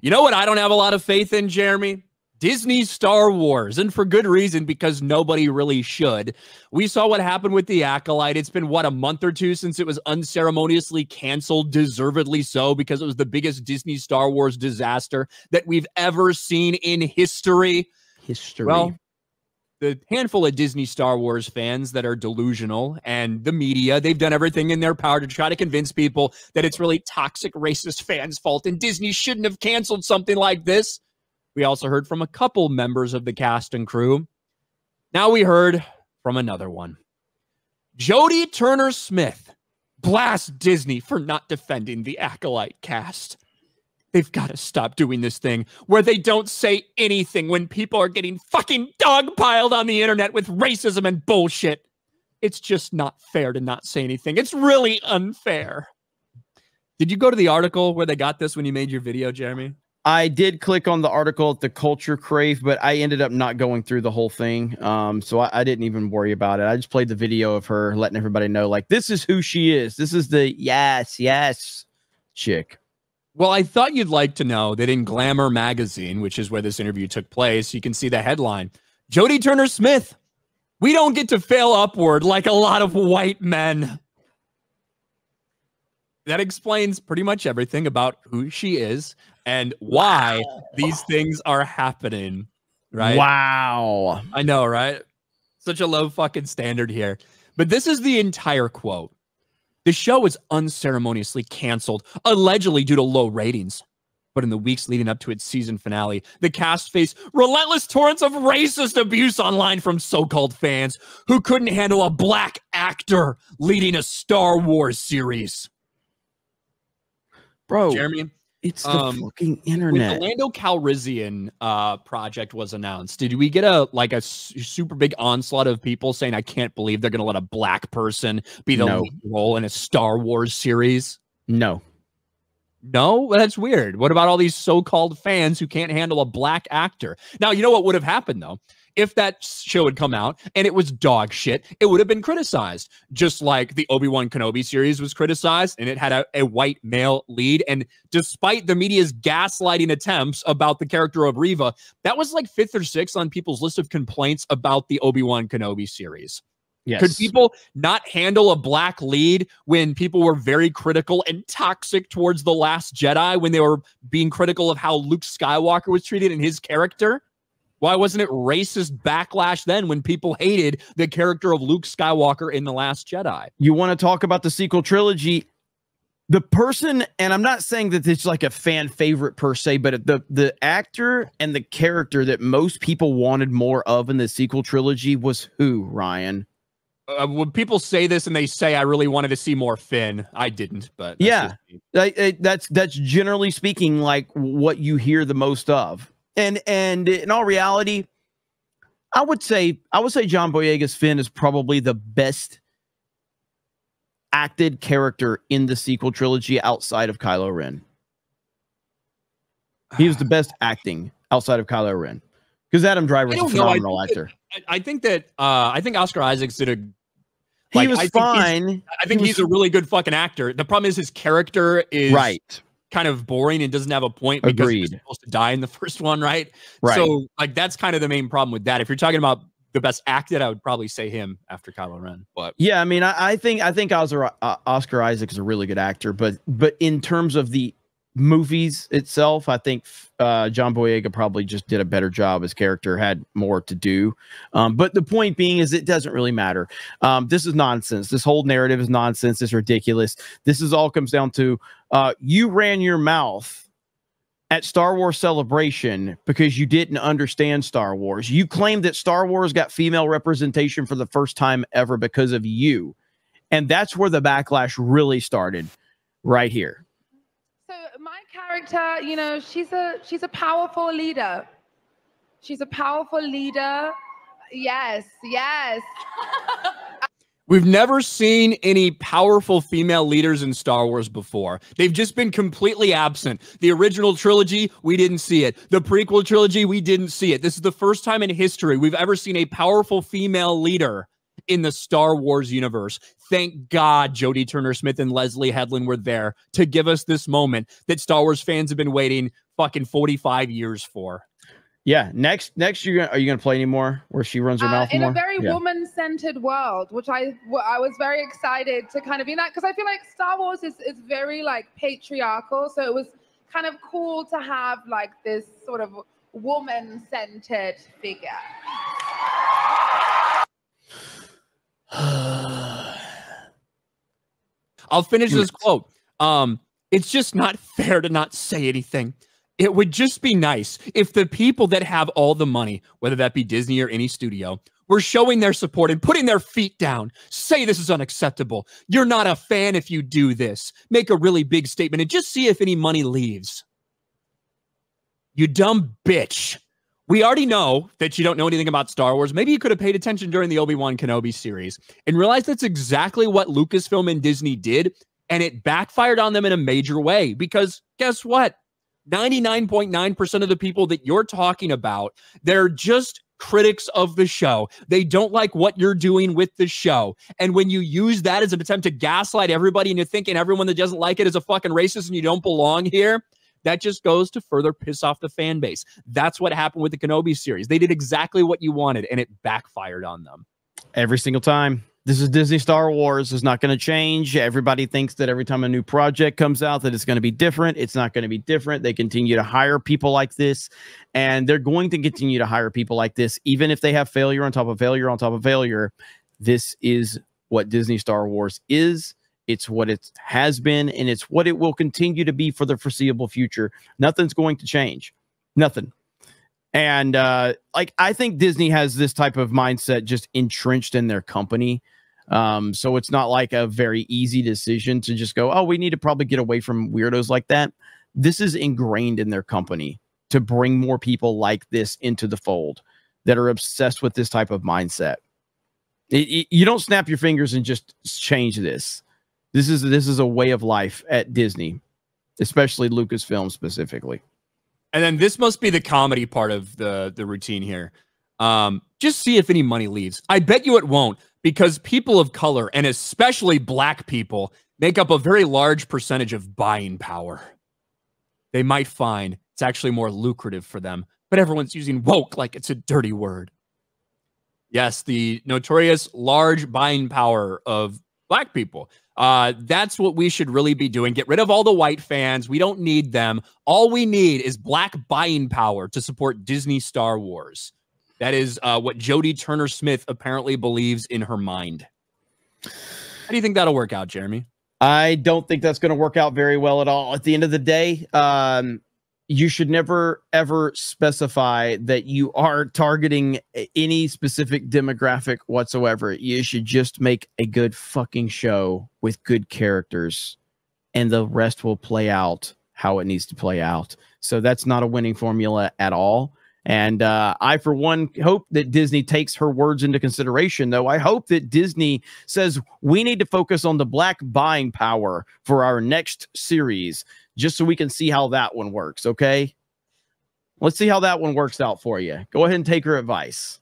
You know what I don't have a lot of faith in, Jeremy? Disney Star Wars, and for good reason, because nobody really should. We saw what happened with the Acolyte. It's been, what, a month or two since it was unceremoniously canceled, deservedly so, because it was the biggest Disney Star Wars disaster that we've ever seen in history. Well, the handful of Disney Star Wars fans that are delusional and the media, they've done everything in their power to try to convince people that it's really toxic, racist fans' fault and Disney shouldn't have canceled something like this. We also heard from a couple members of the cast and crew. Now we heard from another one. Jodie Turner-Smith blasts Disney for not defending the Acolyte cast. They've got to stop doing this thing where they don't say anything when people are getting fucking dogpiled on the internet with racism and bullshit. It's just not fair to not say anything. It's really unfair. Did you go to the article where they got this when you made your video, Jeremy? I did click on the article at the Culture Crave, but I ended up not going through the whole thing. So I didn't even worry about it. I just played the video of her letting everybody know, like, this is who she is. This is the yes chick. Well, I thought you'd like to know that in Glamour magazine, which is where this interview took place, you can see the headline, Jodie Turner-Smith, we don't get to fail upward like a lot of white men. That explains pretty much everything about who she is and why these things are happening, right? Wow. I know, right? Such a low fucking standard here. But this is the entire quote. The show was unceremoniously canceled, allegedly due to low ratings. But in the weeks leading up to its season finale, the cast faced relentless torrents of racist abuse online from so-called fans who couldn't handle a black actor leading a Star Wars series. Bro, Jeremy, it's the fucking internet. When the Lando Calrissian project was announced, did we get a super big onslaught of people saying, I can't believe they're going to let a black person be the lead role in a Star Wars series? No. No? Well, that's weird. What about all these so-called fans who can't handle a black actor? Now, you know what would have happened, though? If that show had come out and it was dog shit, it would have been criticized. Just like the Obi-Wan Kenobi series was criticized and it had a white male lead. And despite the media's gaslighting attempts about the character of Reva, that was like 5th or 6th on people's list of complaints about the Obi-Wan Kenobi series. Yes. Could people not handle a black lead when people were very critical and toxic towards The Last Jedi, when they were being critical of how Luke Skywalker was treated and his character? Why wasn't it racist backlash then when people hated the character of Luke Skywalker in The Last Jedi? You want to talk about the sequel trilogy? The person, and I'm not saying that it's like a fan favorite per se, but the actor and the character that most people wanted more of in the sequel trilogy was who, Ryan? When people say this and they say, I really wanted to see more Finn, I didn't, but yeah, that's generally speaking like what you hear the most of. And in all reality, I would say John Boyega's Finn is probably the best acted character in the sequel trilogy outside of Kylo Ren. He was the best acting outside of Kylo Ren, because Adam Driver is a phenomenal actor. I think Oscar Isaacs did a. He was fine. I think he's a really good fucking actor. The problem is his character is kind of boring and doesn't have a point because he's supposed to die in the first one, right? So like that's kind of the main problem with that. If you're talking about the best acted, I would probably say him after Kylo Ren. But yeah, I mean, I think Oscar Isaac is a really good actor, but in terms of the movies itself, I think John Boyega probably just did a better job. His character had more to do. But the point being is it doesn't really matter. This is nonsense. This whole narrative is nonsense. It's ridiculous. This is all comes down to you ran your mouth at Star Wars Celebration because you didn't understand Star Wars. You claimed that Star Wars got female representation for the first time ever because of you. And that's where the backlash really started, right here. So my character, you know, she's a powerful leader. She's a powerful leader. Yes, yes. We've never seen any powerful female leaders in Star Wars before. They've just been completely absent. The original trilogy, we didn't see it. The prequel trilogy, we didn't see it. This is the first time in history we've ever seen a powerful female leader in the Star Wars universe. Thank God Jodie Turner-Smith and Leslie Headland were there to give us this moment that Star Wars fans have been waiting fucking 45 years for. Yeah, next are you gonna play anymore where she runs her mouth in more? a very woman-centered world, which I was very excited to kind of be that, because I feel like Star Wars is very like patriarchal, so it was kind of cool to have like this sort of woman-centered figure. I'll finish this quote. It's just not fair to not say anything. It would just be nice if the people that have all the money, whether that be Disney or any studio, were showing their support and putting their feet down. Say this is unacceptable. You're not a fan if you do this. Make a really big statement and just see if any money leaves. You dumb bitch. We already know that you don't know anything about Star Wars. Maybe you could have paid attention during the Obi-Wan Kenobi series and realized that's exactly what Lucasfilm and Disney did, and it backfired on them in a major way. Because guess what? 99.9% of the people that you're talking about, they're just critics of the show. They don't like what you're doing with the show. And when you use that as an attempt to gaslight everybody and you're thinking everyone that doesn't like it is a fucking racist and you don't belong here, that just goes to further piss off the fan base. That's what happened with the Kenobi series. They did exactly what you wanted and it backfired on them. Every single time. This is Disney Star Wars. It's not going to change. Everybody thinks that every time a new project comes out that it's going to be different. It's not going to be different. They continue to hire people like this, and they're going to continue to hire people like this, even if they have failure on top of failure on top of failure. This is what Disney Star Wars is. It's what it has been, and it's what it will continue to be for the foreseeable future. Nothing's going to change. Nothing. And like, I think Disney has this type of mindset just entrenched in their company. So it's not like a very easy decision to just go, oh, we need to probably get away from weirdos like that. This is ingrained in their company to bring more people like this into the fold that are obsessed with this type of mindset. You don't snap your fingers and just change this. This is a way of life at Disney, especially Lucasfilm specifically. And then this must be the comedy part of the routine here. Just see if any money leaves. I bet you it won't, because people of color, and especially black people, make up a very large percentage of buying power. They might find it's actually more lucrative for them, but everyone's using woke like it's a dirty word. Yes, the notorious large buying power of black people. That's what we should really be doing. Get rid of all the white fans. We don't need them. All we need is black buying power to support Disney Star Wars. That is what Jodie Turner-Smith apparently believes in her mind. How do you think that'll work out, Jeremy? I don't think that's going to work out very well at all. At the end of the day, you should never, ever specify that you are targeting any specific demographic whatsoever. You should just make a good fucking show with good characters, and the rest will play out how it needs to play out. So that's not a winning formula at all. And I, for one, hope that Disney takes her words into consideration, though. I hope that Disney says we need to focus on the black buying power for our next series, just so we can see how that one works, okay? Let's see how that one works out for you. Go ahead and take her advice.